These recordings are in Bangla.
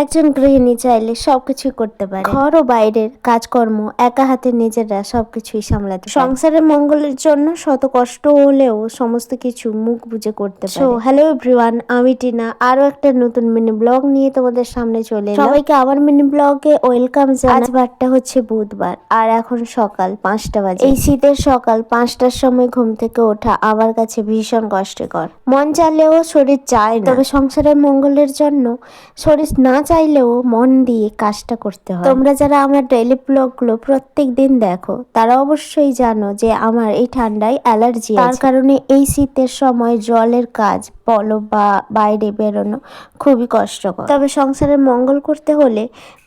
একজন গৃহিণী চাইলে সবকিছু করতে পারে, ঘর ও বাইরের কাজকর্ম একা হাতে নিজেরা সবকিছুই সামলাতে পারে। সংসারের মঙ্গলের জন্য শত কষ্ট হলেও সমস্ত কিছু মুখ বুজে করতে পারে। সো হ্যালো এভরিওয়ান, আমি টিনা আরো একটা নতুন মিনি ব্লগ নিয়ে তোমাদের সামনে চলে এলাম। সবাইকে আমার মিনি ব্লগে ওয়েলকাম জানাই। আজ বারটা হচ্ছে বুধবার আর এখন সকাল 5টা বাজে। এই শীতের সকাল 5টার সময় ঘুম থেকে ওঠা আমার কাছে ভীষণ কষ্টকর। মন চাইলেও শরীর চায় না, তবে সংসারের মঙ্গলের জন্য শরীর না চাইলেও মন দিয়ে কাজটা করতে হয়। তোমরা যারা আমার ডেইলি ব্লগগুলো প্রত্যেক দিন দেখো তারা অবশ্যই জানো যে আমার এই ঠান্ডায় অ্যালার্জি আছে। তার কারণে এই শীতের সময় জলের কাজ বলো বা বাইরে বেরোনো খুবই কষ্টকর। তবে সংসারের মঙ্গল করতে হলে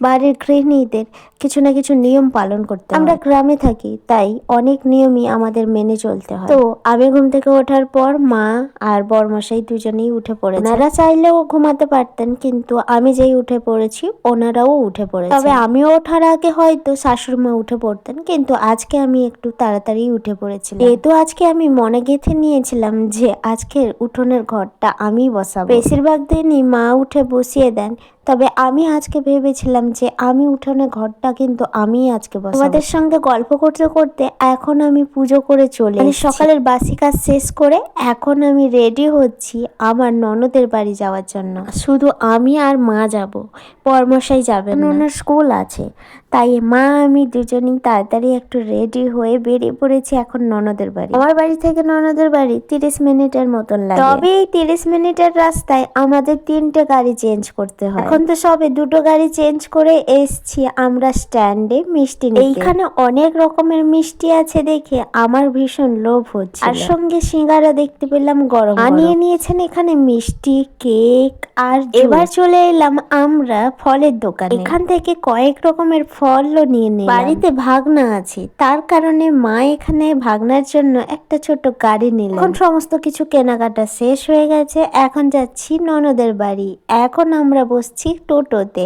বাড়ির গৃহিণীদের কিছু না কিছু নিয়ম পালন করতে হয়। আমরা গ্রামে থাকি তাই অনেক নিয়মই আমাদের মেনে চলতে হয়। তো আমি ঘুম থেকে ওঠার পর মা আর বরমশাই দুজনেই উঠে পড়েছে। ওনারা চাইলেও ঘুমাতে পারতেন, কিন্তু আমি যেই উঠে পড়েছি ওনারাও উঠে পড়েছে। তবে আমিও ওঠার আগে হয়তো শাশুড়িমা উঠে পড়তেন, কিন্তু আজকে আমি একটু তাড়াতাড়ি উঠে পড়েছিলাম। যেহেতু আজকে আমি মনে গেঁথে নিয়েছিলাম যে আজকের উঠোনের ঘরটা আমি বসাবো। বেশিরভাগ দিনই মা উঠে বসিয়ে দেন, তবে আমি আজকে ভেবেছিলাম যে আমি উঠোনে ঘরটা কিন্তু আমি আজকে বসাবো। তোমাদের সঙ্গে গল্প করতে করতে এখন আমি পুজো করে চলে সকালের বাসি কাজ শেষ করে এখন আমি রেডি হচ্ছি আমার ননদের বাড়ি যাওয়ার জন্য। শুধু আমি আর মা যাব, বরমশাই যাবেন না, ওনার স্কুল আছে। তাই মা আমি দুজনেই তাড়াতাড়ি একটু রেডি হয়ে বেরিয়ে পড়েছি এখন ননদের বাড়ি। আমার বাড়ি থেকে ননদের বাড়ি 30 মিনিটের মতন লাগে। তবে এই 30 মিনিটের রাস্তায় আমাদের 3টে গাড়ি চেঞ্জ করতে হয়। এখন তো সবে 2টো গাড়ি চেঞ্জ করে এসছি আমরা স্ট্যান্ডে মিষ্টি নিতে। এইখানে অনেক রকমের মিষ্টি আছে দেখে আমার ভীষণ লোভ হচ্ছে। আর সঙ্গে সিঙ্গারা দেখতে পেলাম গরম। আনিয়ে নিয়েছেন এখানে মিষ্টি, কেক আর এবার চলে এলাম আমরা ফলের দোকানে। এখান থেকে কয়েক রকমের ফলও নিয়ে নিলাম। বাড়িতে ভাগনা আছে, তার কারণে মা এখানে ভাগনার জন্য একটা ছোট গাড়ি নিল। এখন সমস্ত কিছু কেনাকাটা শেষ হয়ে গেছে, এখন যাচ্ছি ননদের বাড়ি। এখন আমরা বসছি টোটোতে,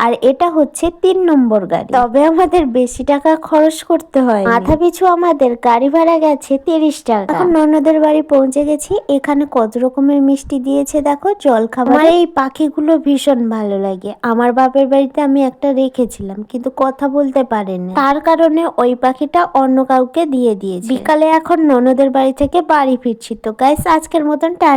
আর এটা হচ্ছে 3 নম্বর গাড়ি। তবে আমাদের বেশি টাকা খরচ করতে হয়, মাথা পিছু আমাদের গাড়ি ভাড়া গেছে 30 টাকা। এখন ননদের বাড়ি পৌঁছে গেছি। এখানে কত রকমের মিষ্টি দিয়েছে দেখো, জল খাবার। আমার এই পাখিগুলো ভীষণ ভালো লাগে। আমার বাপের বাড়িতে আমি একটা রেখেছিলাম, কিন্তু কথা বলতে পারেনি, তার কারণে ওই পাখিটা অন্য কাউকে দিয়ে দিয়েছি। বিকালে এখন ননদের বাড়ি থেকে বাড়ি ফিরছি। তো গাইস আজকের মতন টাটা।